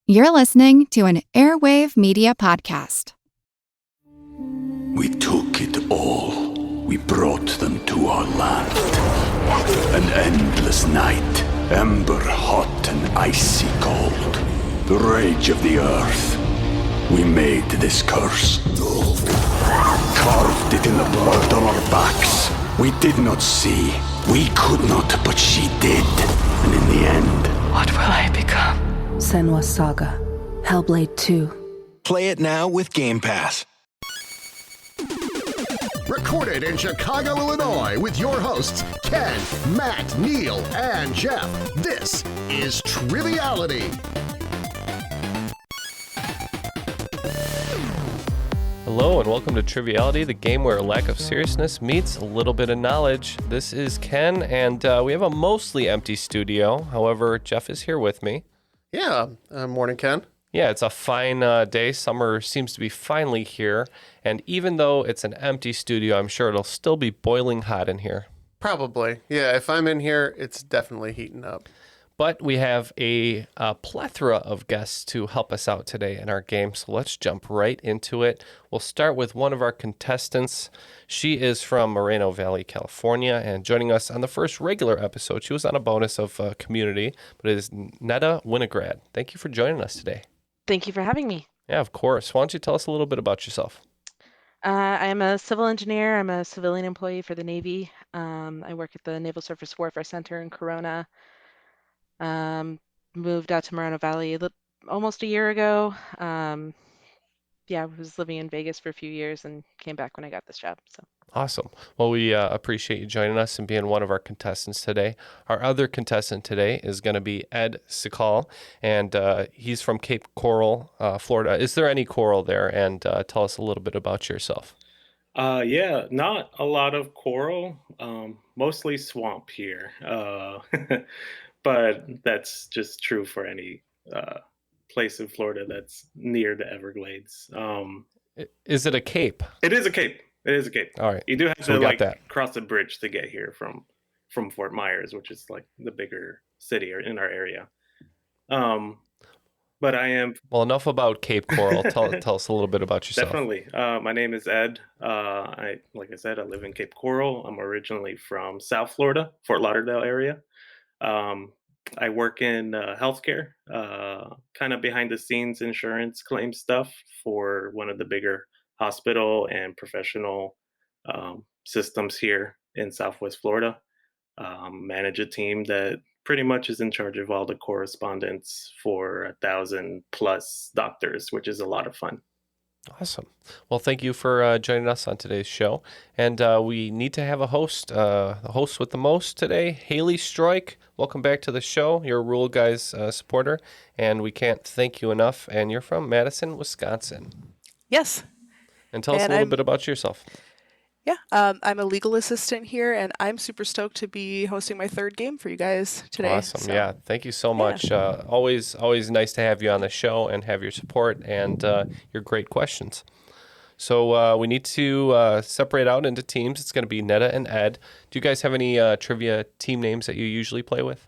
You're listening to an Airwave Media podcast. We took it all. We brought them to our land. An endless night, ember hot and icy cold. The rage of the earth. We made this curse. Carved it in the blood on our backs. We did not see. We could not, but she did. And in the end... What will I become? Senua's Saga. Hellblade 2. Play it now with Game Pass. Recorded in Chicago, Illinois, with your hosts, Ken, Matt, Neil, and Jeff. This is Triviality. Hello and welcome to Triviality, the game where a lack of seriousness meets a little bit of knowledge. This is Ken, and we have a mostly empty studio. However, Jeff is here with me. Yeah, morning, Ken. Yeah, it's a fine day. Summer seems to be finally here. And even though it's an empty studio, I'm sure it'll still be boiling hot in here. Probably. Yeah, if I'm in here, it's definitely heating up. But we have a plethora of guests to help us out today in our game. So let's jump right into it. We'll start with one of our contestants. She is from Moreno Valley, California, and joining us on the first regular episode. She was on a bonus of Community, but it is Neda Winograd. Thank you for joining us today. Thank you for having me. Yeah, of course. Why don't you tell us a little bit about yourself? I am a civil engineer. I'm a civilian employee for the Navy. I work at the Naval Surface Warfare Center in Corona. Moved out to Moreno Valley almost a year ago. I was living in Vegas for a few years and came back when I got this job. So awesome. Well, we appreciate you joining us and being one of our contestants today. Our other contestant today is going to be Ed Sical, and he's from Cape Coral, Florida. Is there any coral there? And tell us a little bit about yourself. Yeah, not a lot of coral, mostly swamp here. But that's just true for any place in Florida that's near the Everglades. Is it a cape? It is a cape. All right. You do have so to cross the bridge to get here from Fort Myers, which is like the bigger city in our area. But I am... Well, enough about Cape Coral. Tell us a little bit about yourself. Definitely. My name is Ed. Like I said, I live in Cape Coral. I'm originally from South Florida, Fort Lauderdale area. I work in healthcare, kind of behind the scenes insurance claim stuff for one of the bigger hospital and professional systems here in Southwest Florida. Manage a team that pretty much is in charge of all the correspondence for 1,000+ doctors, which is a lot of fun. Awesome. Well, thank you for joining us on today's show. And we need to have a host, the host with the most today, Hayley Stroik. Welcome back to the show. You're a Rule Guys supporter, and we can't thank you enough. And you're from Madison, Wisconsin. Yes. And tell us a little bit about yourself. Yeah, I'm a legal assistant here, and I'm super stoked to be hosting my third game for you guys today. Awesome. So, yeah, thank you so much. Always nice to have you on the show and have your support and your great questions. So we need to separate out into teams. It's going to be Neda and Ed. Do you guys have any trivia team names that you usually play with?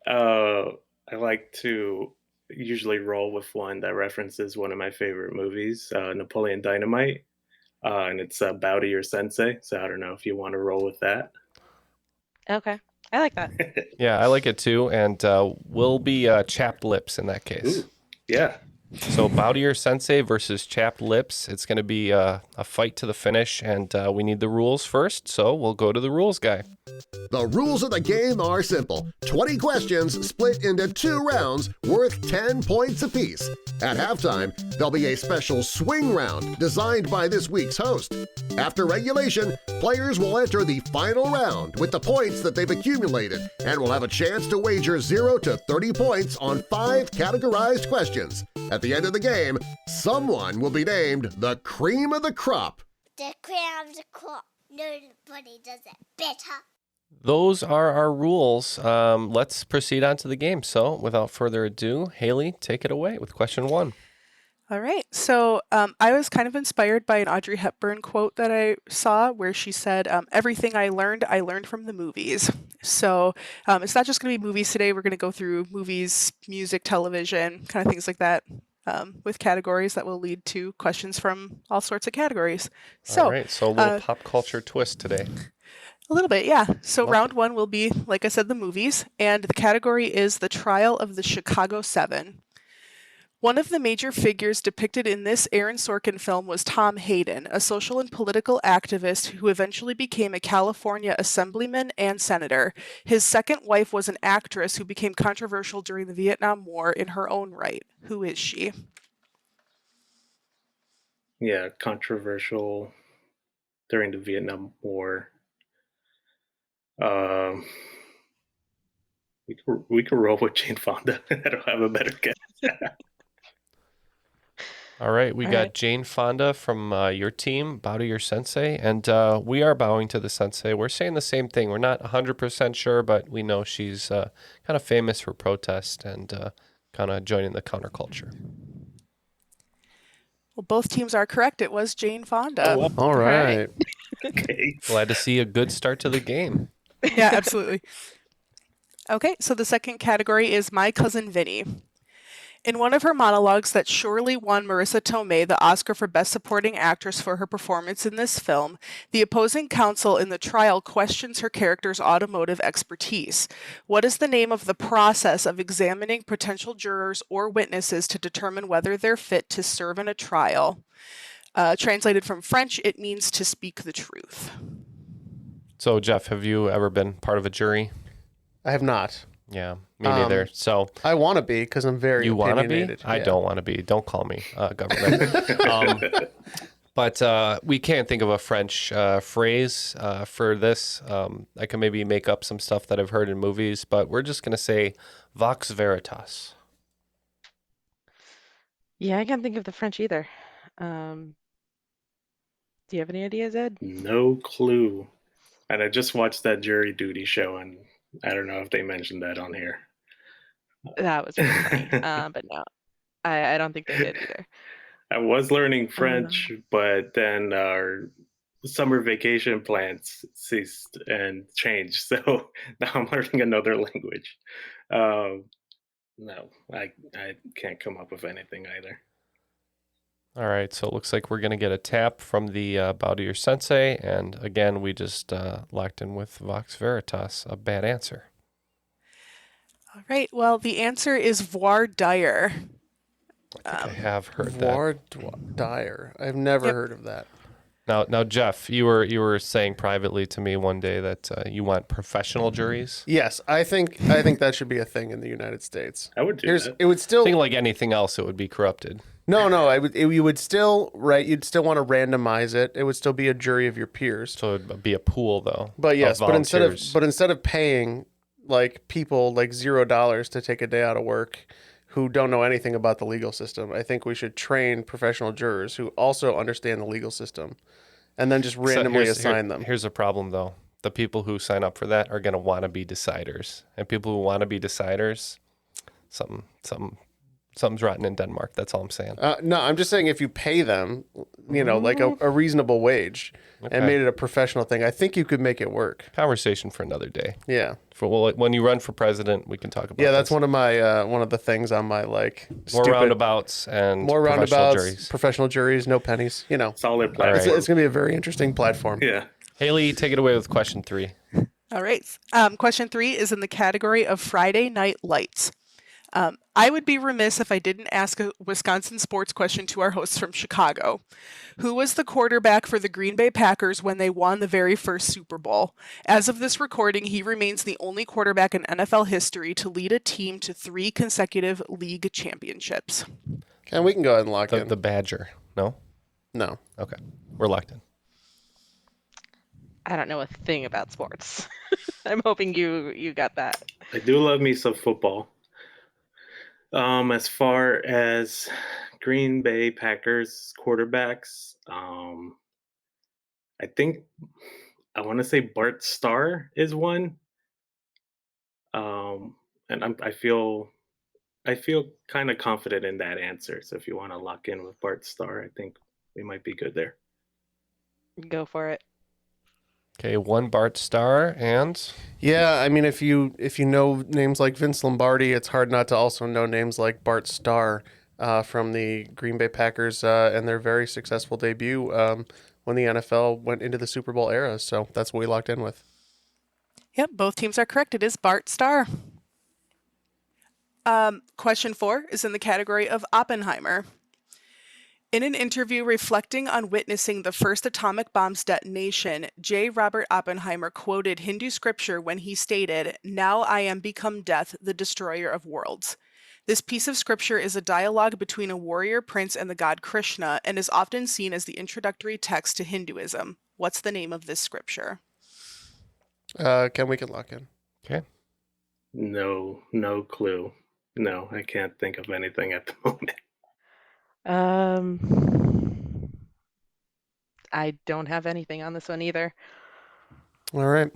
I like to usually roll with one that references one of my favorite movies, Napoleon Dynamite, and it's Bow to Your Sensei. So I don't know if you want to roll with that. okay, I like that. Yeah, I like it too, and we'll be chapped lips in that case. Ooh, yeah. So Bow to Your Sensei versus Chapped Lips. It's going to be a fight to the finish, and we need the rules first, so we'll go to the rules guy. The rules of the game are simple. 20 questions split into 2 rounds worth 10 points apiece. At halftime, there'll be a special swing round designed by this week's host. After regulation, players will enter the final round with the points that they've accumulated and will have a chance to wager 0 to 30 points on 5 categorized questions. At the end of the game, someone will be named the cream of the crop. The cream of the crop. Nobody does it better. Those are our rules. Let's proceed on to the game. So without further ado, Hayley, take it away with question 1. All right. So I was kind of inspired by an Audrey Hepburn quote that I saw where she said, everything I learned from the movies. So it's not just going to be movies today. We're going to go through movies, music, television, kind of things like that, with categories that will lead to questions from all sorts of categories. All So right, so a little pop culture twist today. a little bit, yeah. So Love round one will be, like I said, the movies, and the category is the trial of the Chicago Seven. One of the major figures depicted in this Aaron Sorkin film was Tom Hayden, a social and political activist who eventually became a California assemblyman and senator. His second wife was an actress who became controversial during the Vietnam War in her own right. Who is she? Yeah, controversial during the Vietnam War. Um, we could roll with Jane Fonda. I don't have a better guess. All right, we All got right. Jane Fonda from your team, Bow to Your Sensei, and we are bowing to the Sensei. We're saying the same thing. We're not 100% sure, but we know she's kind of famous for protest and kind of joining the counterculture. Well, both teams are correct. It was Jane Fonda. Oh, wow. All right. Okay. Glad to see a good start to the game. Yeah, absolutely. Okay, so the second category is My Cousin Vinny. In one of her monologues that surely won Marissa Tomei the Oscar for Best Supporting Actress for her performance in this film, the opposing counsel in the trial questions her character's automotive expertise. What is the name of the process of examining potential jurors or witnesses to determine whether they're fit to serve in a trial? Translated from French, it means to speak the truth. So, Jeff, have you ever been part of a jury? I have not. Yeah, me neither. So I want to be because I'm very you want to be? opinionated. I Yeah. don't want to be. Don't call me government. But we can't think of a French phrase for this. I can maybe make up some stuff that I've heard in movies, but we're just going to say vox veritas. Yeah, I can't think of the French either. Do you have any ideas, Ed? No clue. And I just watched that jury duty show, and I don't know if they mentioned that on here. That was really funny. But no, I don't think they did either. I was learning French, but then our summer vacation plans ceased and changed. So now I'm learning another language. No, I can't come up with anything either. All right, so it looks like we're going to get a tap from the Bow to Your Sensei, and again, we just locked in with vox veritas, a bad answer. All right, well, the answer is voir dire. I think I have heard Voir that. dire. I've never heard of that. Now, Jeff, you were saying privately to me one day that you want professional juries. Yes, I think that should be a thing in the United States. I would do that. It would still I think like anything else, it would be corrupted. No, you would still you'd still want to randomize it. It would still be a jury of your peers. So it'd be a pool though. But yes, of but instead of paying like people like $0 to take a day out of work who don't know anything about the legal system, I think we should train professional jurors who also understand the legal system and then just randomly assign them. Here's a problem though. The people who sign up for that are going to want to be deciders. And people who want to be deciders, something's rotten in Denmark. That's all I'm saying. No, I'm just saying if you pay them, like a reasonable wage and made it a professional thing, I think you could make it work. Conversation for another day. Yeah. When you run for president, we can talk about. Yeah, that's this. one of my one of the things on my more roundabouts and more professional roundabouts, juries. Professional juries, no pennies. Solid platform. It's going to be a very interesting platform. Yeah. Haley, take it away with question 3. All right. Question 3 is in the category of Friday Night Lights. I would be remiss if I didn't ask a Wisconsin sports question to our hosts from Chicago. Who was the quarterback for the Green Bay Packers when they won the very first Super Bowl? As of this recording, he remains the only quarterback in NFL history to lead a team to 3 consecutive league championships. And we can go ahead and lock in. The Badger. No? No. Okay. We're locked in. I don't know a thing about sports. I'm hoping you got that. I do love me some football. As far as Green Bay Packers quarterbacks, I think I want to say Bart Starr is one. And I feel I feel kind of confident in that answer. So if you want to lock in with Bart Starr, I think we might be good there. Go for it. Okay, one Bart Starr and Yeah, I mean, if you know names like Vince Lombardi, it's hard not to also know names like Bart Starr from the Green Bay Packers and their very successful debut when the NFL went into the Super Bowl era. So that's what we locked in with. Yep, both teams are correct. It is Bart Starr. Question 4 is in the category of Oppenheimer. In an interview reflecting on witnessing the first atomic bomb's detonation, J. Robert Oppenheimer quoted Hindu scripture when he stated, "Now I am become death, the destroyer of worlds." This piece of scripture is a dialogue between a warrior prince and the god Krishna and is often seen as the introductory text to Hinduism. What's the name of this scripture? We can lock in. okay. No clue. No, I can't think of anything at the moment. I don't have anything on this one either. All right.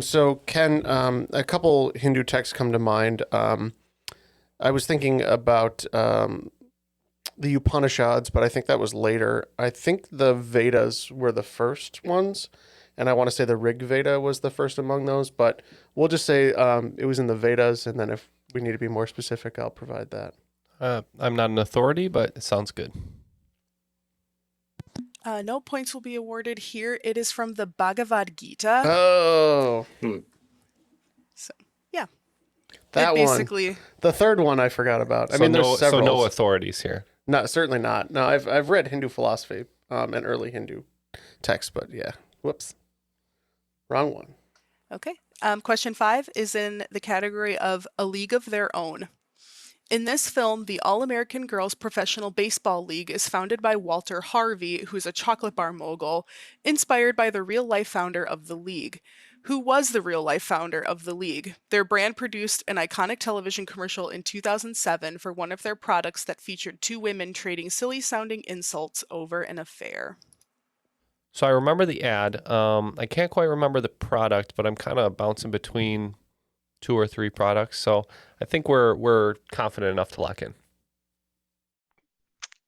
So Ken, a couple Hindu texts come to mind. I was thinking about the Upanishads, but I think that was later. I think the Vedas were the first ones, and I want to say the Rig Veda was the first among those, but we'll just say it was in the Vedas, and then if we need to be more specific, I'll provide that. I'm not an authority, but it sounds good. No points will be awarded here. It is from the Bhagavad Gita. Oh. So, yeah. That basically... one. The third one I forgot about. So I mean, there's several. So no authorities here. No, certainly not. No, I've read Hindu philosophy and early Hindu texts, but yeah. Whoops. Wrong one. Okay. Question 5 is in the category of A League of Their Own. In this film, the All-American Girls Professional Baseball League is founded by Walter Harvey, who's a chocolate bar mogul, inspired by the real-life founder of the league. Who was the real-life founder of the league? Their brand produced an iconic television commercial in 2007 for one of their products that featured two women trading silly-sounding insults over an affair. So I remember the ad. I can't quite remember the product, but I'm kind of bouncing between 2 or 3 products. So I think we're confident enough to lock in.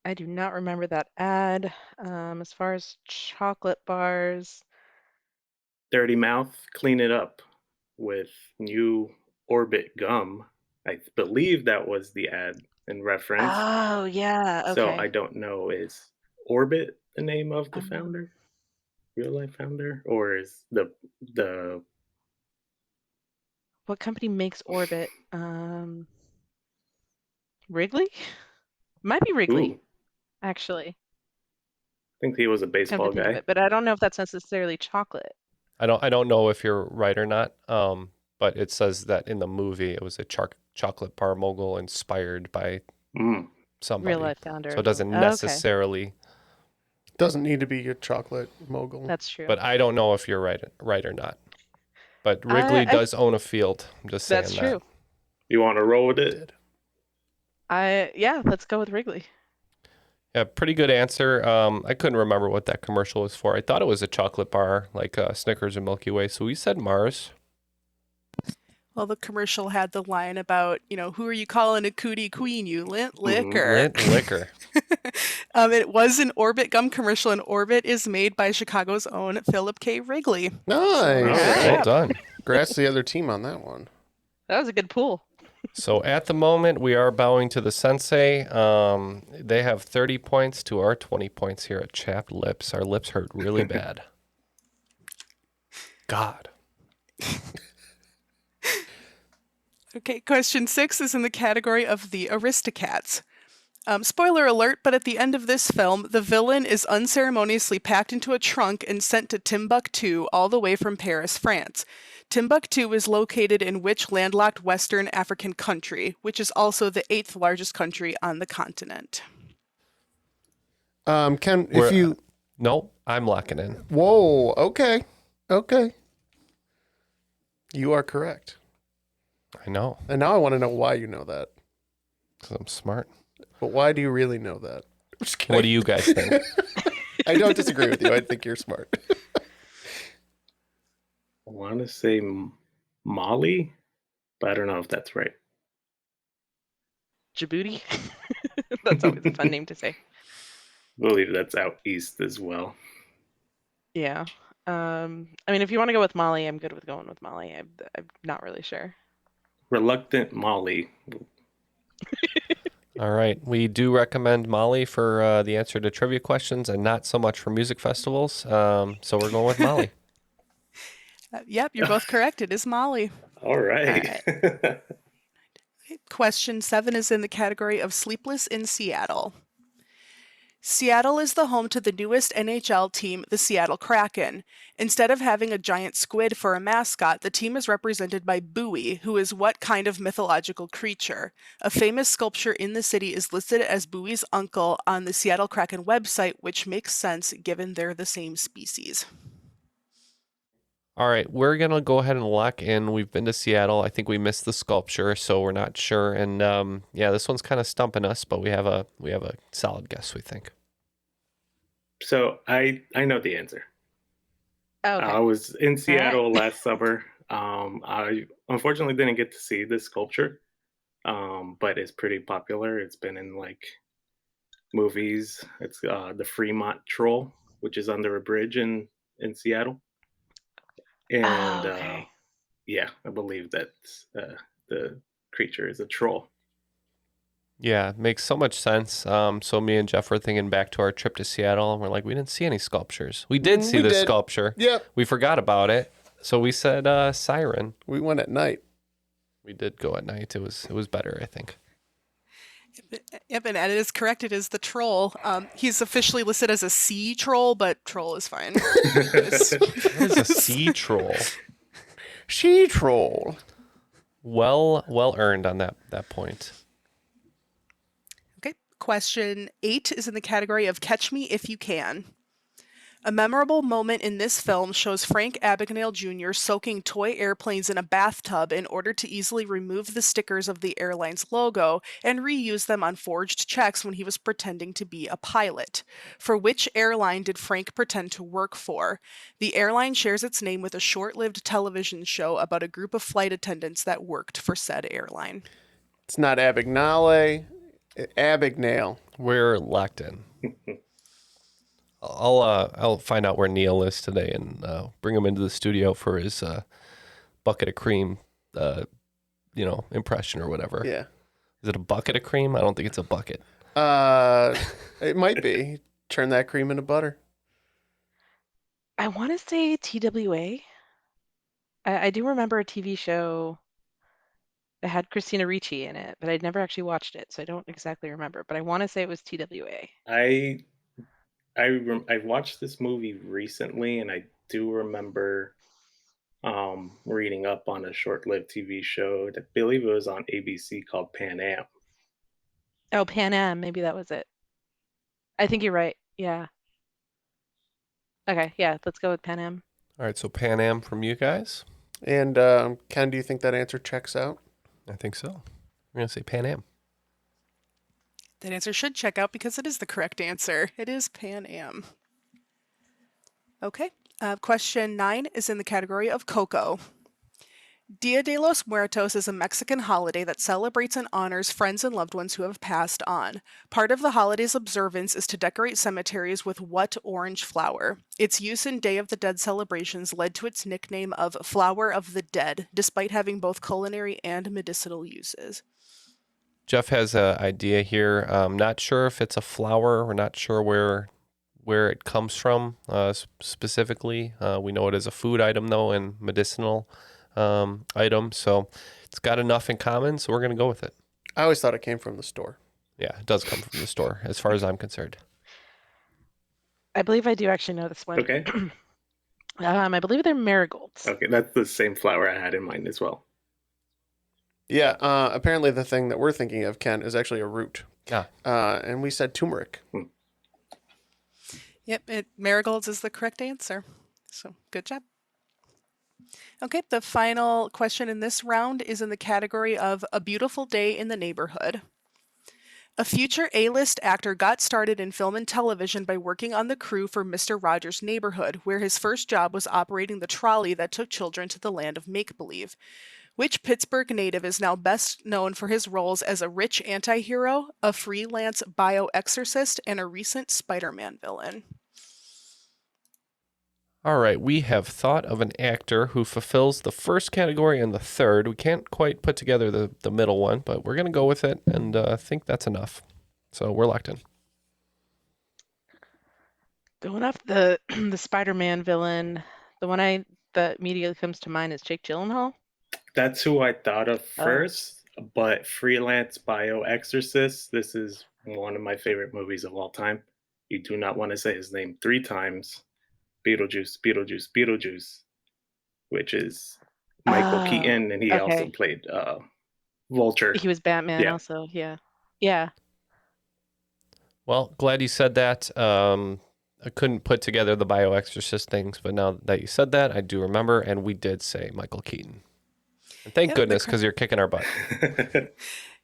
I do not remember that ad. As far as chocolate bars, Dirty Mouth, clean it up with new Orbit gum. I believe that was the ad in reference. Oh, yeah. Okay. So I don't know, is Orbit the name of the founder? Real life founder? Or is the What company makes Orbit? Wrigley? Might be Wrigley, Ooh. actually. I think he was a baseball Come to think of guy. it, but I don't know if that's necessarily chocolate. I don't know if you're right or not. But it says that in the movie it was a chocolate bar mogul inspired by somebody. Real life founder. So it doesn't Okay. necessarily. Doesn't need to be a chocolate mogul. That's true. But I don't know if you're right or not. But Wrigley does own a field. I'm just saying that. That's true. You want to roll with it? Yeah, let's go with Wrigley. Yeah, pretty good answer. I couldn't remember what that commercial was for. I thought it was a chocolate bar, like Snickers and Milky Way. So we said Mars. Well, the commercial had the line about, who are you calling a cootie queen, you lint liquor? Lint liquor. It was an Orbit gum commercial, and Orbit is made by Chicago's own Philip K. Wrigley. Nice. Well done. Congrats to the other team on that one. That was a good pull. So at the moment, we are bowing to the Sensei. They have 30 points to our 20 points here at Chapped Lips. Our lips hurt really bad. God. Okay, question 6 is in the category of the Aristocats. Spoiler alert, but at the end of this film, the villain is unceremoniously packed into a trunk and sent to Timbuktu all the way from Paris, France. Timbuktu is located in which landlocked Western African country, which is also the 8th largest country on the continent? Ken, Nope, I'm locking in. Whoa, okay. You are correct. I know. And now I want to know why you know that. Because I'm smart. But why do you really know that? What do you guys think? I don't disagree with you. I think you're smart. I want to say Molly, but I don't know if that's right. Djibouti. That's always a fun name to say. I believe that's out east as well. Yeah. I mean, if you want to go with Molly, I'm good with going with Molly. I'm not really sure. Reluctant Molly. All right. We do recommend Molly for the answer to trivia questions and not so much for music festivals. So we're going with Molly. Yep, you're both correct. It is Molly. All right. Question 7 is in the category of Sleepless in Seattle. Seattle is the home to the newest NHL team, the Seattle Kraken. Instead of having a giant squid for a mascot, the team is represented by Bowie, who is what kind of mythological creature? A famous sculpture in the city is listed as Bowie's uncle on the Seattle Kraken website, which makes sense given they're the same species. All right, we're going to go ahead and lock in. We've been to Seattle. I think we missed the sculpture, so we're not sure. And yeah, this one's kind of stumping us, but we have a solid guess, we think. So I know the answer. Okay. I was in Seattle last summer. I unfortunately didn't get to see this sculpture, but it's pretty popular. It's been in like movies. It's the Fremont Troll, which is under a bridge in Seattle. And okay. yeah, I believe that the creature is a troll. Yeah, it makes so much sense. So me and Jeff were thinking back to our trip to Seattle, and we're like, we didn't see any sculptures. We did see the sculpture. Yep. We forgot about it, so we said siren. We went at night. We did go at night. It was better, I think. Yep, and Ed is correct. It is the troll. He's officially listed as a sea troll, but troll is fine. What is a sea troll? She troll. Well earned on that point. Okay, question 8 is in the category of Catch Me If You Can. A memorable moment in this film shows Frank Abagnale Jr. soaking toy airplanes in a bathtub in order to easily remove the stickers of the airline's logo and reuse them on forged checks when he was pretending to be a pilot. For which airline did Frank pretend to work for? The airline shares its name with a short-lived television show about a group of flight attendants that worked for said airline. It's not Abagnale. Abagnale. We're locked in. I'll find out where Neil is today and bring him into the studio for his bucket of cream, impression or whatever. Yeah. Is it a bucket of cream? I don't think it's a bucket. It might be. Turn that cream into butter. I want to say TWA. I do remember a TV show that had Christina Ricci in it, but I'd never actually watched it, so I don't exactly remember. But I want to say it was TWA. I watched this movie recently, and I do remember reading up on a short-lived TV show. I believe it was on ABC called Pan Am. Oh, Pan Am. Maybe that was it. I think you're right. Yeah. Okay. Yeah. Let's go with Pan Am. All right. So Pan Am from you guys. And Ken, do you think that answer checks out? I think so. We're gonna say Pan Am. That answer should check out because it is the correct answer. It is Pan Am. Okay. Question 9 is in the category of Coco. Dia de los Muertos is a Mexican holiday that celebrates and honors friends and loved ones who have passed on. Part of the holiday's observance is to decorate cemeteries with what orange flower? Its use in Day of the Dead celebrations led to its nickname of Flower of the Dead, despite having both culinary and medicinal uses. Jeff has an idea here. Not sure if it's a flower. We're not sure where it comes from specifically. We know it is a food item, though, and medicinal item. So it's got enough in common, so we're going to go with it. I always thought it came from the store. Yeah, it does come from the store, as far as I'm concerned. I believe I do actually know this one. Okay. I believe they're marigolds. Okay, that's the same flower I had in mind as well. Yeah, apparently the thing that we're thinking of, Ken, is actually a root. Yeah. And we said turmeric. Yep, marigolds is the correct answer. So, good job. Okay, the final question in this round is in the category of A Beautiful Day in the Neighborhood. A future A-list actor got started in film and television by working on the crew for Mr. Rogers' Neighborhood, where his first job was operating the trolley that took children to the land of make-believe. Which Pittsburgh native is now best known for his roles as a rich anti-hero, a freelance bioexorcist, and a recent Spider-Man villain? All right, we have thought of an actor who fulfills the first category and the third. We can't quite put together the middle one, but we're going to go with it, and I think that's enough. So we're locked in. Going off the the Spider-Man villain, the one that immediately comes to mind is Jake Gyllenhaal. That's who I thought of Oh. first, but freelance bioexorcist, this is one of my favorite movies of all time. You do not want to say his name 3 times. Beetlejuice, Beetlejuice, Beetlejuice, which is Michael Oh, Keaton, and he also okay. played Vulture. He was Batman Yeah. also. Yeah. Yeah. Well, glad you said that. I couldn't put together the bioexorcist things, but now that you said that, I do remember, and we did say Michael Keaton. And thank goodness, because you're kicking our butt.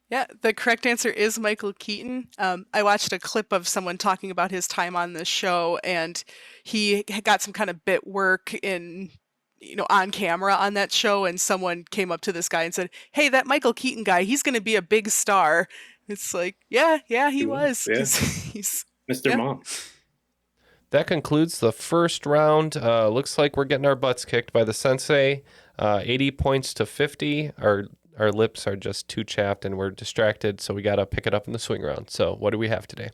Yeah, the correct answer is Michael Keaton. I watched a clip of someone talking about his time on the show, and he got some kind of bit work on camera on that show, and someone came up to this guy and said, "Hey, that Michael Keaton guy, he's going to be a big star." It's like, yeah, he was. Yeah. 'Cause he's Mr. Mom. That concludes the first round. Looks like we're getting our butts kicked by the sensei. 80 points to 50. Our lips are just too chapped and we're distracted, so we got to pick it up in the swing round. So what do we have today?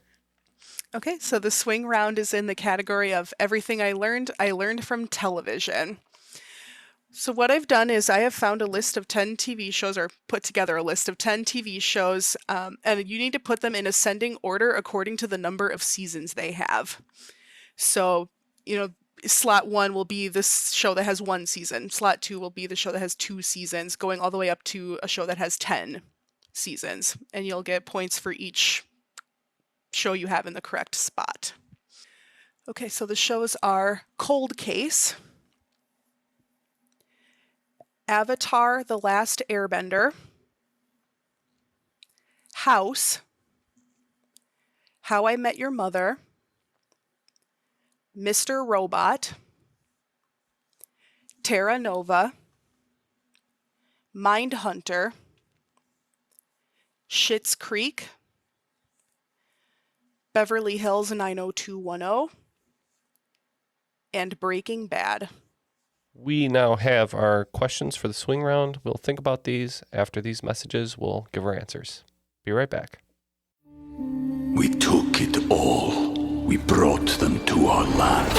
Okay, so the swing round is in the category of everything I learned from television. So what I've done is I have found a list of 10 TV shows, or put together a list of 10 TV shows, and you need to put them in ascending order according to the number of seasons they have. So, slot 1 will be this show that has 1 season. Slot 2 will be the show that has 2 seasons, going all the way up to a show that has 10 seasons. And you'll get points for each show you have in the correct spot. Okay, so the shows are Cold Case, Avatar: The Last Airbender, House, How I Met Your Mother, Mr. Robot, Terra Nova, Mindhunter, Schitt's Creek, Beverly Hills 90210, and Breaking Bad. We now have our questions for the swing round. We'll think about these. After these messages, we'll give our answers. Be right back. We took it all. We brought them to our land.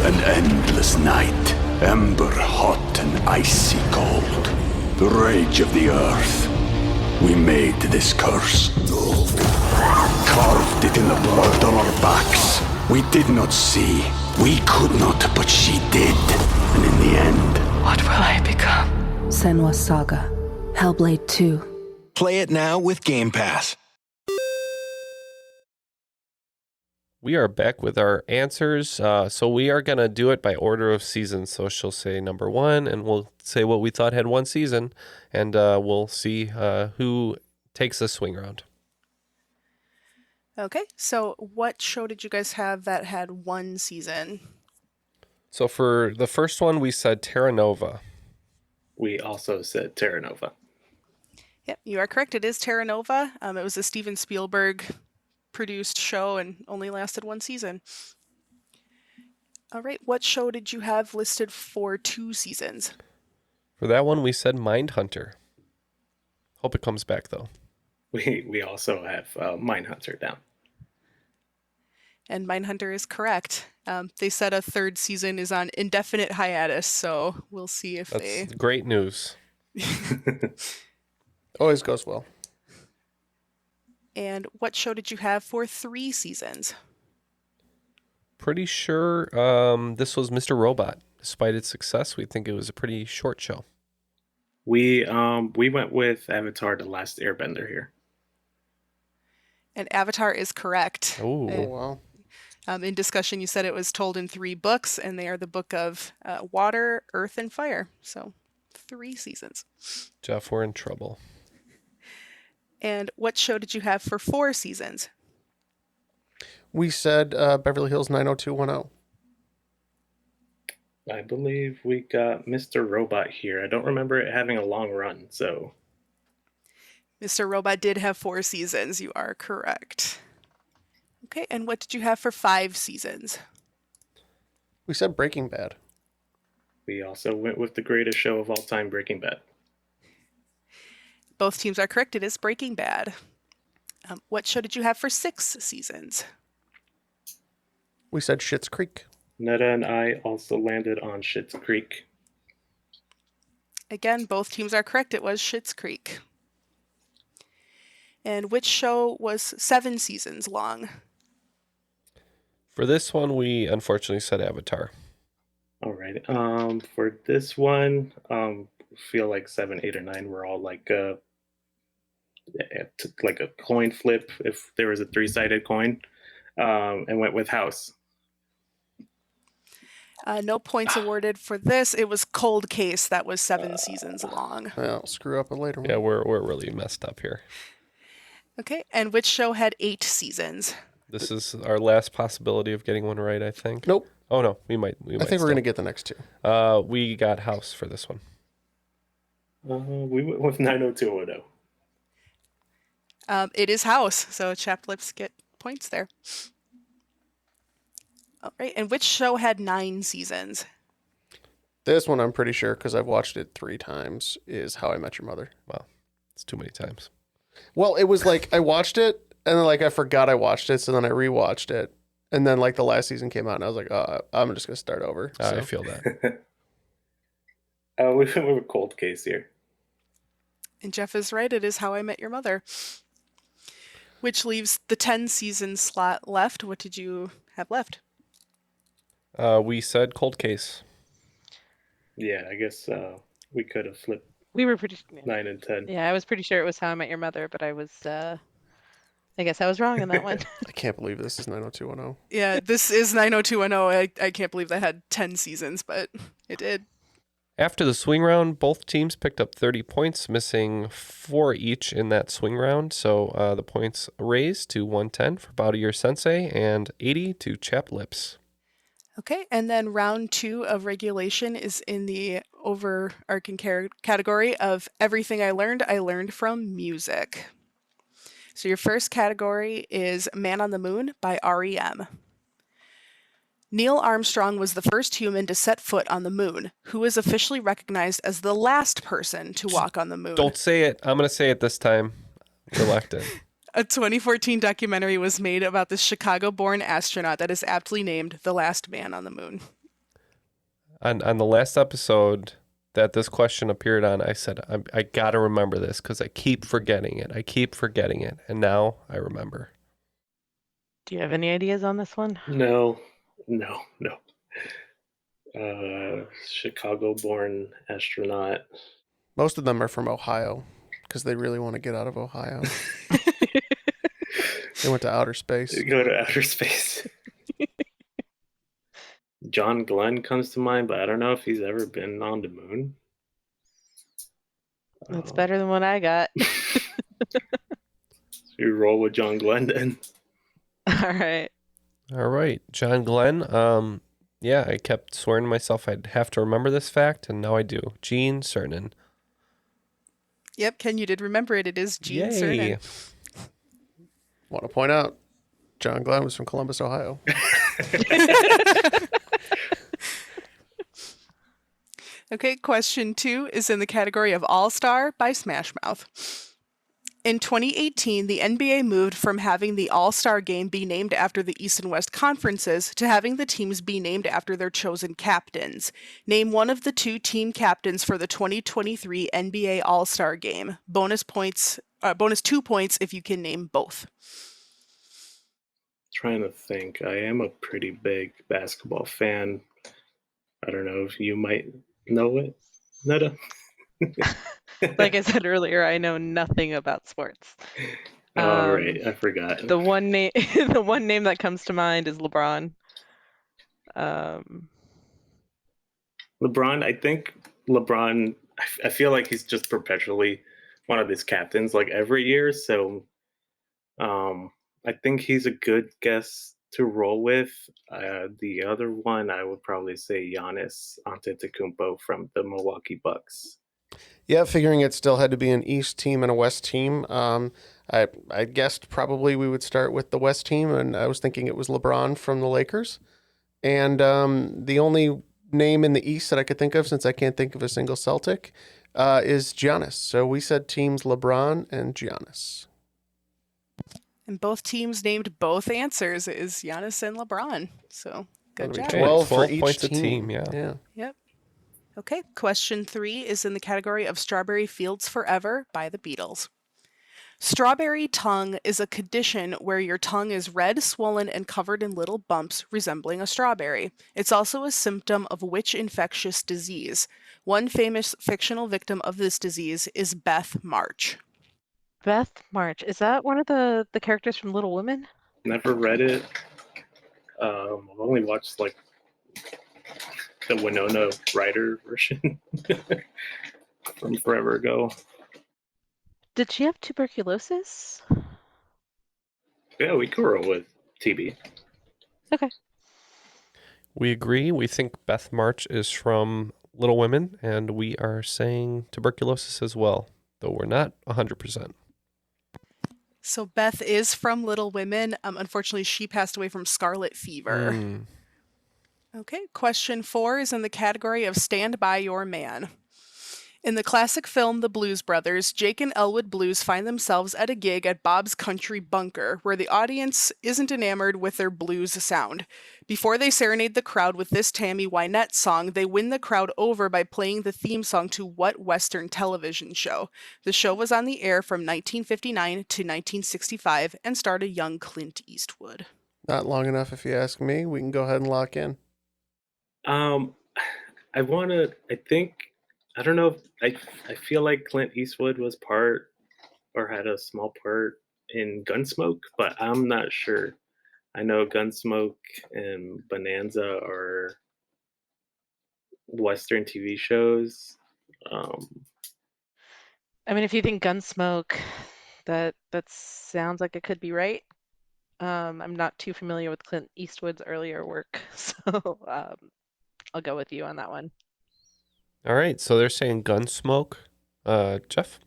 An endless night, ember hot and icy cold. The rage of the earth. We made this curse. Carved it in the blood on our backs. We did not see. We could not, but she did. And in the end, What will I become? Senwa Saga. Hellblade 2. Play it now with Game Pass. We are back with our answers. So we are going to do it by order of seasons. So she'll say number 1, and we'll say what we thought had 1 season, and we'll see who takes the swing round. Okay, so what show did you guys have that had 1 season? So for the first one, we said Terra Nova. We also said Terra Nova. Yep, you are correct. It is Terra Nova. It was a Steven Spielberg produced show and only lasted 1 season. All right, what show did you have listed for 2 seasons? For that one, we said Mindhunter. Hope it comes back, though. We also have Mindhunter down. And Mindhunter is correct. They said a 3rd season is on indefinite hiatus, so we'll see if That's great news. Always goes well. And what show did you have for 3 seasons? Pretty sure this was Mr. Robot. Despite its success, we think it was a pretty short show. We went with Avatar: The Last Airbender here. And Avatar is correct. Oh, wow. In discussion, you said it was told in 3 books, and they are the book of Water, Earth, and Fire. So 3 seasons. Jeff, we're in trouble. And what show did you have for 4 seasons? We said Beverly Hills 90210. I believe we got Mr. Robot here. I don't remember it having a long run, so. Mr. Robot did have 4 seasons. You are correct. Okay, and what did you have for 5 seasons? We said Breaking Bad. We also went with the greatest show of all time, Breaking Bad. Both teams are correct. It is Breaking Bad. What show did you have for 6 seasons? We said Schitt's Creek. Neda and I also landed on Schitt's Creek. Again, both teams are correct. It was Schitt's Creek. And which show was 7 seasons long? For this one, we unfortunately said Avatar. All right. For this one, feel like 7, 8, or 9 were all like a coin flip. If there was a 3-sided coin, and went with House. No points awarded for this. It was Cold Case that was 7 seasons long. Well, screw up a later one. Yeah, we're really messed up here. Okay, and which show had 8 seasons? This is our last possibility of getting one right, I think. Nope. Oh no, we might. I think we're going to get the next 2. We got House for this one. We went with 90210. It is House, so Chapped Lips get points there. All right, and which show had 9 seasons? This one I'm pretty sure, because I've watched it 3 times, is How I Met Your Mother. Wow, it's too many times. Well, it was like I watched it, and then like I forgot I watched it, so then I rewatched it, and then like the last season came out, and I was like, oh, I'm just going to start over. I feel that. We went with Cold Case here. And Jeff is right, it is How I Met Your Mother. Which leaves the 10-season slot left. What did you have left? We said Cold Case. Yeah, I guess we could have flipped. We were pretty 9 and 10. Yeah, I was pretty sure it was How I Met Your Mother, but I was I guess I was wrong on that one. I can't believe this is 90210. Yeah, this is 90210. I can't believe that had 10 seasons, but it did. After the swing round, both teams picked up 30 points, missing 4 each in that swing round. So the points raised to 110 for Bow to Your Sensei and 80 to Chapped Lips. Okay, and then round 2 of regulation is in the overarching category of everything I learned from music. So your first category is Man on the Moon by REM. Neil Armstrong was the first human to set foot on the moon, who is officially recognized as the last person to walk on the moon. Don't say it. I'm going to say it this time. You're locked in. A 2014 documentary was made about this Chicago-born astronaut that is aptly named The Last Man on the Moon. On the last episode that this question appeared on, I said, I got to remember this because I keep forgetting it. And now I remember. Do you have any ideas on this one? No. Chicago-born astronaut. Most of them are from Ohio because they really want to get out of Ohio. They went to outer space. They go to outer space. John Glenn comes to mind, but I don't know if he's ever been on the moon. That's better than what I got. So you roll with John Glenn then. All right. John Glenn. Yeah, I kept swearing to myself I'd have to remember this fact, and now I do. Gene Cernan. Yep, Ken, you did remember it. It is Gene Yay. Cernan. Want to point out, John Glenn was from Columbus, Ohio. Okay, question 2 is in the category of All-Star by Smash Mouth. In 2018, the NBA moved from having the All-Star game be named after the East and West conferences to having the teams be named after their chosen captains. Name one of the 2 team captains for the 2023 NBA All-Star game. Bonus 2 points if you can name both. Trying to think. I am a pretty big basketball fan. I don't know if you might know it, Neda. Like I said earlier, I know nothing about sports. Oh, right. I forgot. The one name that comes to mind is LeBron. LeBron, I think LeBron, I feel like he's just perpetually one of these captains like every year. So I think he's a good guess to roll with. The other one, I would probably say Giannis Antetokounmpo from the Milwaukee Bucks. Yeah, figuring it still had to be an East team and a West team. I guessed probably we would start with the West team, and I was thinking it was LeBron from the Lakers. And the only name in the East that I could think of, since I can't think of a single Celtic, is Giannis. So we said teams LeBron and Giannis. And both teams named both answers. It is Giannis and LeBron. So good job. 12 for 12 each points a team. team, yeah. Yep. Okay, question 3 is in the category of Strawberry Fields Forever by the Beatles. Strawberry tongue is a condition where your tongue is red, swollen, and covered in little bumps resembling a strawberry. It's also a symptom of which infectious disease? One famous fictional victim of this disease is Beth March. Beth March. Is that one of the characters from Little Women? Never read it. I've only watched like the Winona Ryder version from forever ago. Did she have tuberculosis? Yeah, we could roll with TB. Okay. We agree. We think Beth March is from Little Women, and we are saying tuberculosis as well, though we're not 100%. So Beth is from Little Women. Unfortunately, she passed away from scarlet fever. Okay, question 4 is in the category of Stand By Your Man. In the classic film The Blues Brothers, Jake and Elwood Blues find themselves at a gig at Bob's Country Bunker, where the audience isn't enamored with their blues sound. Before they serenade the crowd with this Tammy Wynette song, they win the crowd over by playing the theme song to what Western television show? The show was on the air from 1959 to 1965 and starred a young Clint Eastwood. Not long enough, if you ask me. We can go ahead and lock in. I don't know. I feel like Clint Eastwood was part or had a small part in Gunsmoke, but I'm not sure. I know Gunsmoke and Bonanza are Western TV shows. I mean, if you think Gunsmoke, that sounds like it could be right. I'm not too familiar with Clint Eastwood's earlier work, so I'll go with you on that one. All right, so they're saying Gunsmoke. Jeff?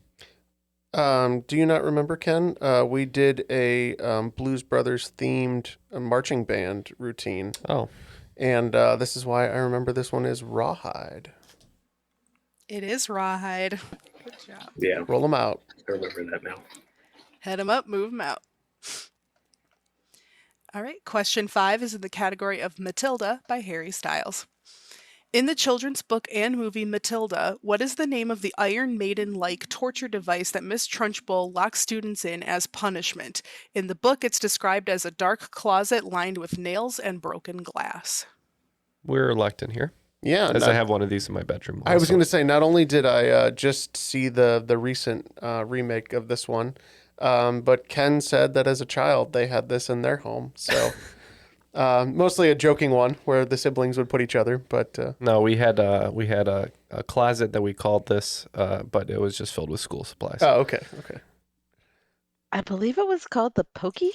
Do you not remember, Ken? We did a Blues Brothers themed marching band routine. Oh. And this is why I remember this one is Rawhide. It is Rawhide. Good job. Yeah. Roll them out. I remember that now. Head them up, move them out. All right, question 5 is in the category of Matilda by Harry Styles. In the children's book and movie Matilda, what is the name of the Iron Maiden-like torture device that Miss Trunchbull locks students in as punishment? In the book, it's described as a dark closet lined with nails and broken glass. We're locked in here. Yeah. As I have one of these in my bedroom also. I was going to say, not only did I just see the recent remake of this one, but Ken said that as a child they had this in their home. So mostly a joking one where the siblings would put each other. But no, we had a closet that we called this, but it was just filled with school supplies. Oh, okay. I believe it was called the Pokey,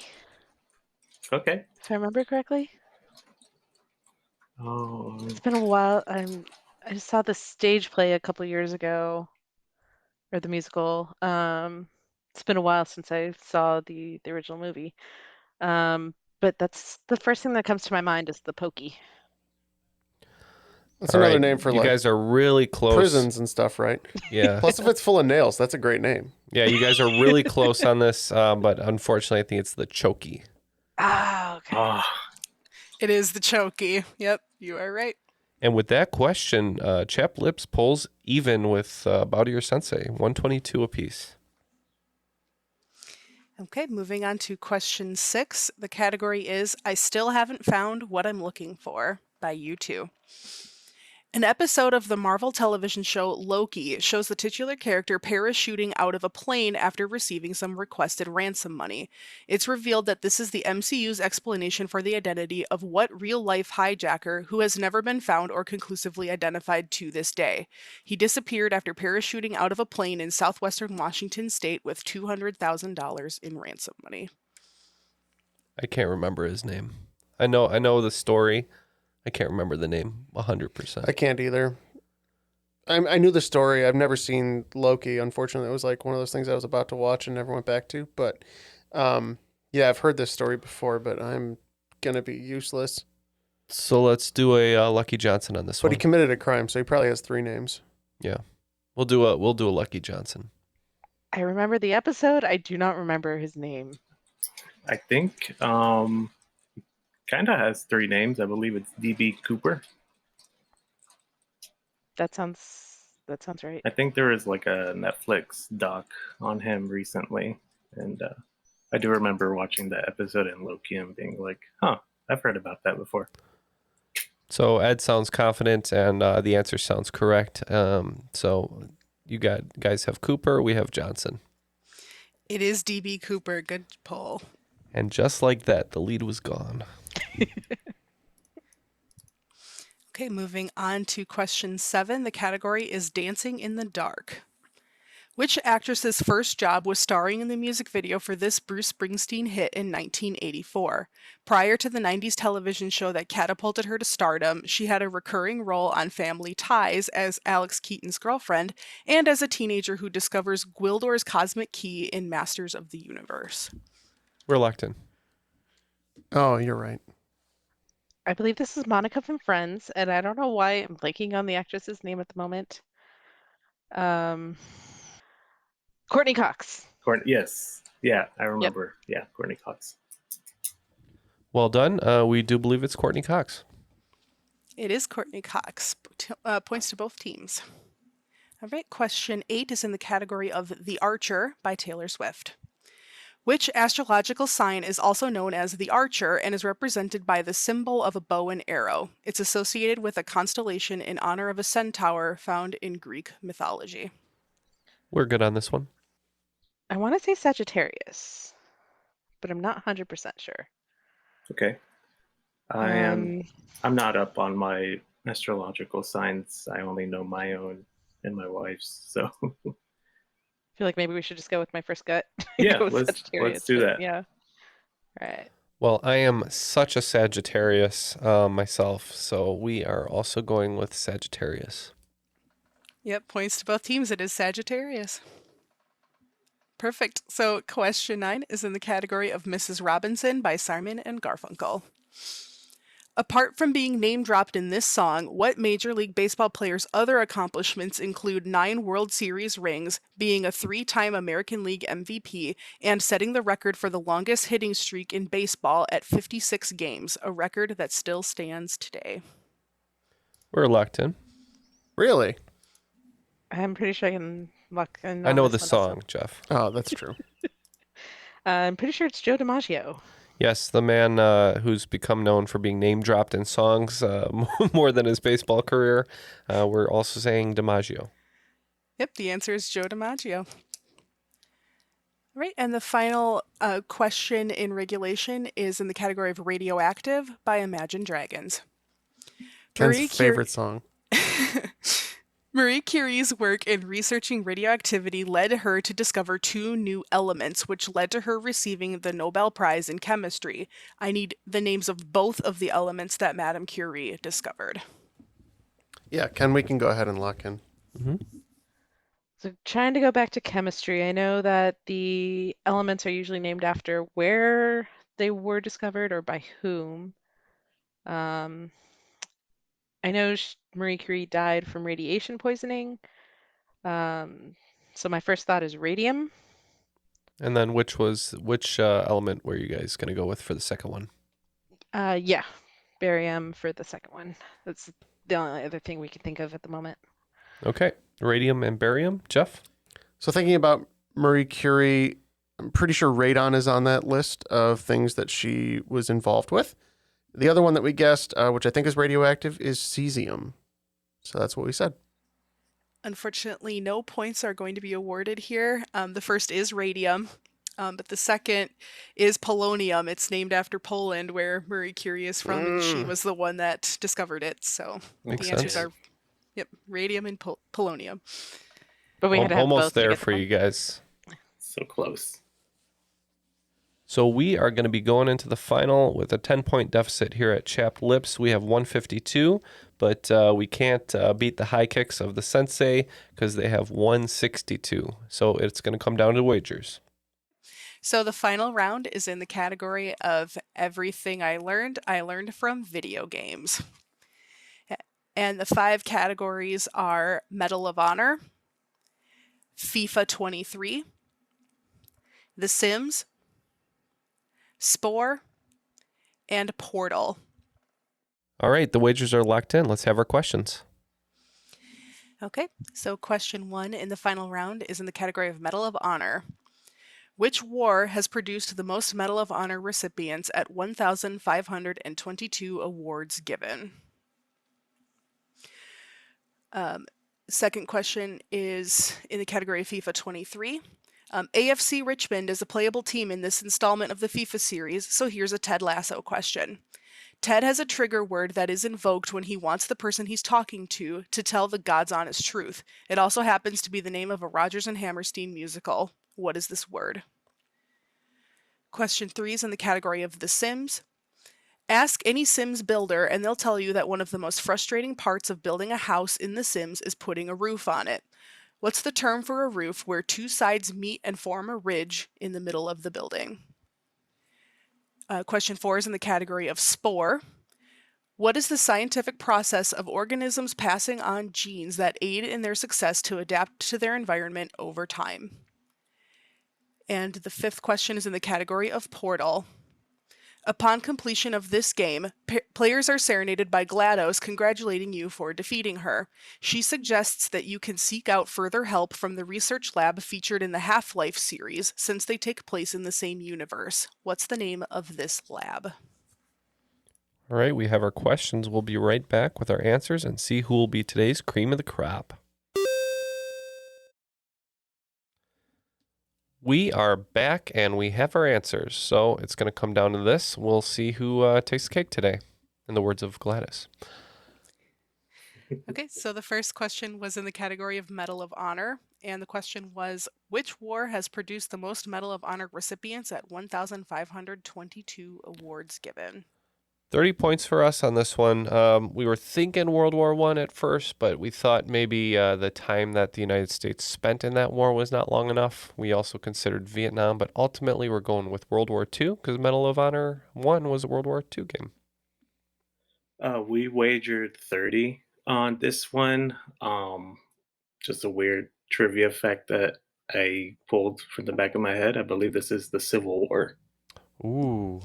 Okay. if I remember correctly. Oh. It's been a while. I just saw the stage play a couple years ago, or the musical. It's been a while since I saw the original movie. But that's the first thing that comes to my mind is the Pokey. That's All another right, name for you like guys are really close. prisons and stuff, right? Yeah. Plus, if it's full of nails, that's a great name. Yeah, you guys are really close on this, but unfortunately, I think it's the Chokey. Ah, okay. It is the Chokey. Yep, you are right. And with that question, Chap Lips pulls even with Bow to Your Sensei, 122 apiece. Okay, moving on to question 6. The category is I Still Haven't Found What I'm Looking For by U2. An episode of the Marvel television show Loki shows the titular character parachuting out of a plane after receiving some requested ransom money. It's revealed that this is the MCU's explanation for the identity of what real-life hijacker who has never been found or conclusively identified to this day. He disappeared after parachuting out of a plane in southwestern Washington state with $200,000 in ransom money. I can't remember his name. I know the story. I can't remember the name 100%. I can't either. I knew the story. I've never seen Loki. Unfortunately, it was like one of those things I was about to watch and never went back to. But yeah, I've heard this story before, but I'm gonna be useless. So let's do a Lucky Johnson on this But one. he committed a crime, so he probably has 3 names. Yeah, we'll do a Lucky Johnson. I remember the episode. I do not remember his name. I think kind of has 3 names. I believe it's DB Cooper. That sounds right. I think there is like a Netflix doc on him recently, and I do remember watching that episode in Loki and being like, "Huh, I've heard about that before." So Ed sounds confident, and the answer sounds correct. So you guys have Cooper. We have Johnson. It is DB Cooper. Good pull. And just like that, the lead was gone. Okay, moving on to question 7. The category is Dancing in the Dark. Which actress's first job was starring in the music video for this Bruce Springsteen hit in 1984? Prior to the 90s television show that catapulted her to stardom, she had a recurring role on Family Ties as Alex Keaton's girlfriend, and as a teenager who discovers Gwildor's cosmic key in Masters of the Universe. We're locked in. Oh, you're right. I believe this is Monica from Friends, and I don't know why I'm blanking on the actress's name at the moment. Courtney Cox. Yes. Yeah, I remember. Yep. Yeah, Courtney Cox. Well done. We do believe it's Courtney Cox. It is Courtney Cox. Points to both teams. All right, question 8 is in the category of The Archer by Taylor Swift. Which astrological sign is also known as the Archer and is represented by the symbol of a bow and arrow? It's associated with a constellation in honor of a centaur found in Greek mythology. We're good on this one. I want to say Sagittarius, but I'm not 100% sure. Okay. I'm not up on my astrological signs. I only know my own and my wife's, so I feel like maybe we should just go with my first gut. Yeah, let's do that. Yeah. All right. Well, I am such a Sagittarius myself, so we are also going with Sagittarius. Yep, points to both teams. It is Sagittarius. Perfect. So question 9 is in the category of Mrs. Robinson by Simon and Garfunkel. Apart from being name-dropped in this song, what Major League Baseball player's other accomplishments include 9 World Series rings, being a 3-time American League MVP, and setting the record for the longest hitting streak in baseball at 56 games, a record that still stands today? We're locked in. Really? I'm pretty sure I can lock in. I know the song, Jeff. Oh, that's true. I'm pretty sure it's Joe DiMaggio. Yes, the man who's become known for being name-dropped in songs more than his baseball career. We're also saying DiMaggio. Yep, the answer is Joe DiMaggio. Right, and the final question in regulation is in the category of Radioactive by Imagine Dragons. Ken's favorite song. Marie Curie's work in researching radioactivity led her to discover 2 new elements, which led to her receiving the Nobel Prize in Chemistry. I need the names of both of the elements that Madame Curie discovered. Yeah, Ken, we can go ahead and lock in. Mm-hmm. So trying to go back to chemistry, I know that the elements are usually named after where they were discovered or by whom. I know Marie Curie died from radiation poisoning. So my first thought is radium. And then which element were you guys going to go with for the second one? Yeah, barium for the second one. That's the only other thing we can think of at the moment. Okay, radium and barium. Jeff? So thinking about Marie Curie, I'm pretty sure radon is on that list of things that she was involved with. The other one that we guessed, which I think is radioactive, is cesium. So that's what we said. Unfortunately, no points are going to be awarded here. The first is radium, but the second is polonium. It's named after Poland, where Marie Curie is from, and she was the one that discovered it. So the answers are, radium and polonium. But we had to have almost both there to get for you guys. So close. So we are going to be going into the final with a 10-point deficit here at Chapped Lips. We have 152, but we can't beat the high kicks of the Sensei because they have 162. So it's going to come down to wagers. So the final round is in the category of everything I learned from video games. And the 5 categories are Medal of Honor, FIFA 23, The Sims, Spore, and Portal. All right, the wagers are locked in. Let's have our questions. Okay, so question 1 in the final round is in the category of Medal of Honor. Which war has produced the most Medal of Honor recipients at 1,522 awards given? Second question is in the category of FIFA 23. AFC Richmond is a playable team in this installment of the FIFA series, so here's a Ted Lasso question. Ted has a trigger word that is invoked when he wants the person he's talking to tell the God's honest truth. It also happens to be the name of a Rodgers and Hammerstein musical. What is this word? Question 3 is in the category of The Sims. Ask any Sims builder and they'll tell you that one of the most frustrating parts of building a house in The Sims is putting a roof on it. What's the term for a roof where 2 sides meet and form a ridge in the middle of the building? Question 4 is in the category of Spore. What is the scientific process of organisms passing on genes that aid in their success to adapt to their environment over time? And the 5th question is in the category of Portal. Upon completion of this game, players are serenaded by GLaDOS congratulating you for defeating her. She suggests that you can seek out further help from the research lab featured in the Half-Life series, since they take place in the same universe. What's the name of this lab? All right, we have our questions. We'll be right back with our answers and see who will be today's cream of the crop. We are back and we have our answers. So it's going to come down to this. We'll see who takes the cake today, in the words of GLaDOS. Okay, so the first question was in the category of Medal of Honor. And the question was, which war has produced the most Medal of Honor recipients at 1,522 awards given? 30 points for us on this one. We were thinking World War I at first, but we thought maybe the time that the United States spent in that war was not long enough. We also considered Vietnam, but ultimately we're going with World War II because Medal of Honor 1 was a World War II game. We wagered 30 on this one. Just a weird trivia fact that I pulled from the back of my head. I believe this is the Civil War. Ooh.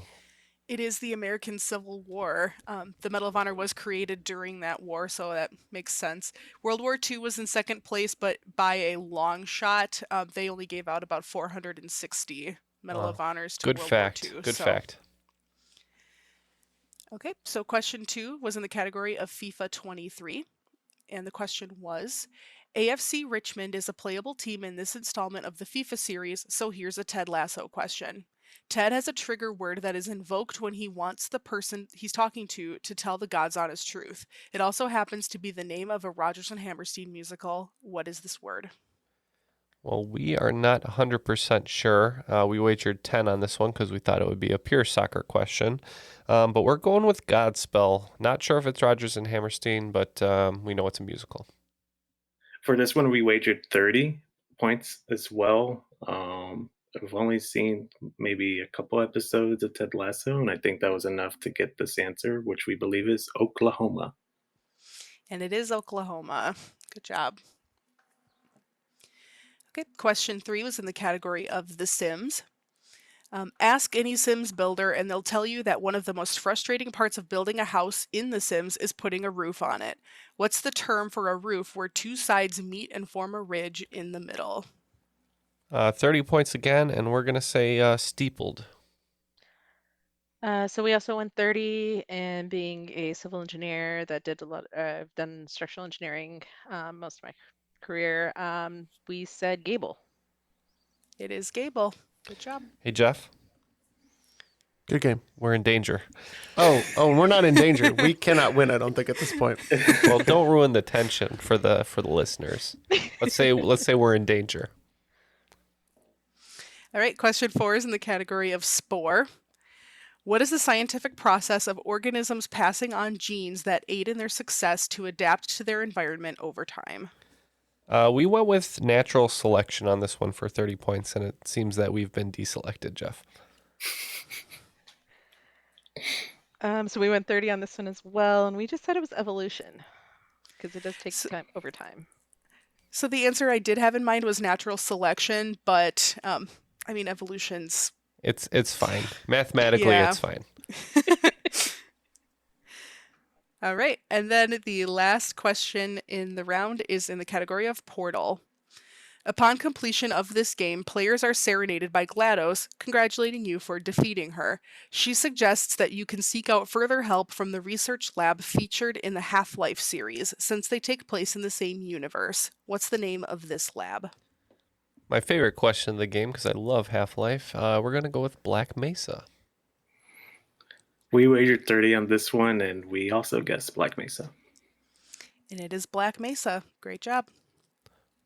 It is the American Civil War. The Medal of Honor was created during that war, so that makes sense. World War II was in second place, but by a long shot. They only gave out about 460 Medal of Honors to Good World fact. War II. Good fact. Okay, so question 2 was in the category of FIFA 23. And the question was, AFC Richmond is a playable team in this installment of the FIFA series, so here's a Ted Lasso question. Ted has a trigger word that is invoked when he wants the person he's talking to tell the God's honest truth. It also happens to be the name of a Rodgers and Hammerstein musical. What is this word? Well, we are not 100% sure. We wagered 10 on this one because we thought it would be a pure soccer question. But we're going with Godspell. Not sure if it's Rodgers and Hammerstein, but we know it's a musical. For this one, we wagered 30 points as well. I've only seen maybe a couple episodes of Ted Lasso, and I think that was enough to get this answer, which we believe is Oklahoma. And it is Oklahoma. Good job. Okay, question 3 was in the category of The Sims. Ask any Sims builder and they'll tell you that one of the most frustrating parts of building a house in The Sims is putting a roof on it. What's the term for a roof where 2 sides meet and form a ridge in the middle? 30 points again, and we're going to say steepled. So we also went 30, and being a civil engineer that did a lot, I've done structural engineering most of my career. We said gable. It is gable. Good job. Hey, Jeff. Good game. We're in danger. Oh, we're not in danger. We cannot win, I don't think, at this point. Well, don't ruin the tension for the listeners. Let's say we're in danger. All right, question 4 is in the category of spore. What is the scientific process of organisms passing on genes that aid in their success to adapt to their environment over time? We went with natural selection on this one for 30 points, and it seems that we've been deselected, Jeff. So we went 30 on this one as well, and we just said it was evolution because it does take time over time. So the answer I did have in mind was natural selection, but I mean evolution's. It's fine. Mathematically, It's fine. All right. And then the last question in the round is in the category of Portal. Upon completion of this game, players are serenaded by GLaDOS, congratulating you for defeating her. She suggests that you can seek out further help from the research lab featured in the Half-Life series, since they take place in the same universe. What's the name of this lab? My favorite question of the game, because I love Half-Life, we're going to go with Black Mesa. We wagered 30 on this one, and we also guessed Black Mesa. And it is Black Mesa. Great job.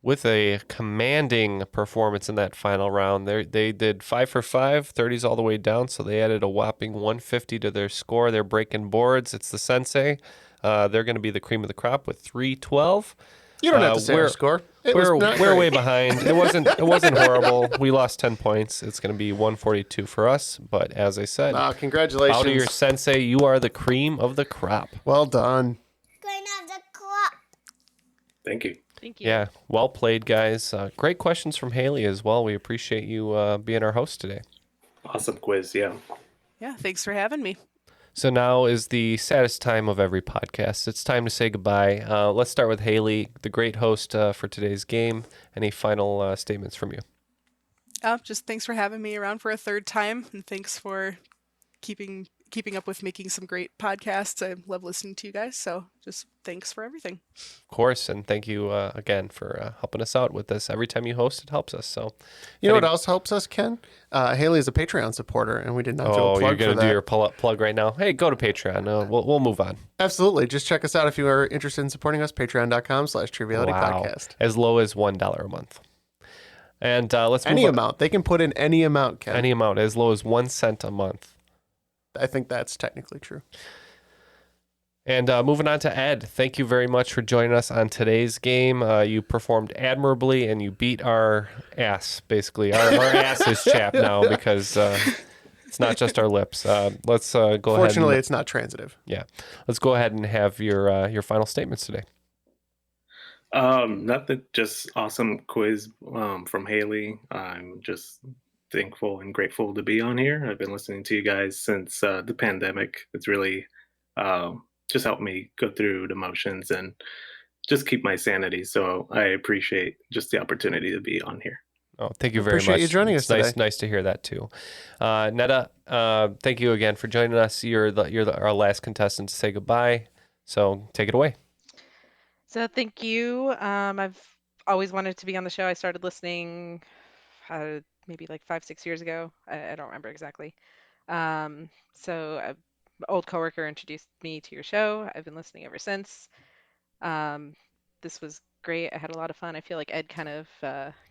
With a commanding performance in that final round, they did 5 for 5, 30s all the way down, so they added a whopping 150 to their score. They're breaking boards. It's the Sensei. They're going to be the cream of the crop with 312. You don't have to say our score. We're way behind. It wasn't horrible. We lost 10 points. It's going to be 142 for us. But as I said, congratulations. Out of your Sensei, you are the cream of the crop. Well done. Going of the crop. Thank you. Thank you. Yeah, well played, guys. Great questions from Hayley as well. We appreciate you being our host today. Awesome quiz, yeah. Yeah, thanks for having me. So now is the saddest time of every podcast. It's time to say goodbye. Let's start with Hayley, the great host for today's game. Any final statements from you? Just thanks for having me around for a third time, and thanks for keeping up with making some great podcasts. I love listening to you guys, so just thanks for everything. Of course, and thank you again for helping us out with this. Every time you host, it helps us. So, you know what else helps us, Ken? Haley is a Patreon supporter, and we did not do a plug for that. Oh, you're going to do your plug right now? Hey, go to Patreon. We'll move on. Absolutely. Just check us out if you are interested in supporting us. Patreon.com/trivialitypodcast. As low as $1 a month. And let's move any on. amount. They can put in any amount, Ken. Any amount, as low as 1 cent a month. I think that's technically true. And moving on to Ed, thank you very much for joining us on today's game. You performed admirably, and you beat our ass, basically. Our ass is chapped now because it's not just our lips. Let's go ahead. Fortunately, it's not transitive. Yeah. Let's go ahead and have your final statements today. Nothing, just awesome quiz from Hayley. I'm just thankful and grateful to be on here. I've been listening to you guys since the pandemic. It's really just helped me go through the motions and just keep my sanity. So I appreciate just the opportunity to be on here. Oh, thank you very much. Appreciate you joining us today. Nice to hear that too. Neda, thank you again for joining us. You're our last contestant to say goodbye. So take it away. So thank you. I've always wanted to be on the show. I started listening maybe like 5-6 years ago. I don't remember exactly. So an old coworker introduced me to your show. I've been listening ever since. This was great. I had a lot of fun. I feel like Ed kind of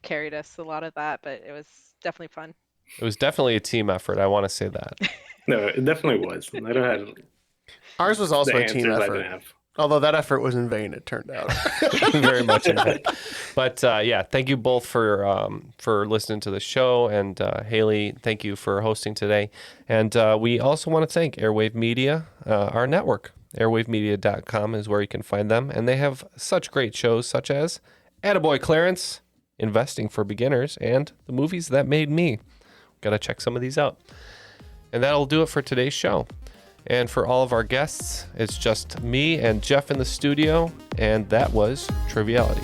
carried us a lot of that, but it was definitely fun. It was definitely a team effort. I want to say that. No, it definitely was. I don't have Ours was also a team effort. Although that effort was in vain, it turned out. Very much in vain. But yeah, thank you both for listening to the show. And Hayley, thank you for hosting today. And we also want to thank Airwave Media, our network. Airwavemedia.com is where you can find them. And they have such great shows such as Attaboy Clarence, Investing for Beginners, and The Movies That Made Me. Got to check some of these out. And that'll do it for today's show. And for all of our guests, it's just me and Jeff in the studio, and that was Triviality.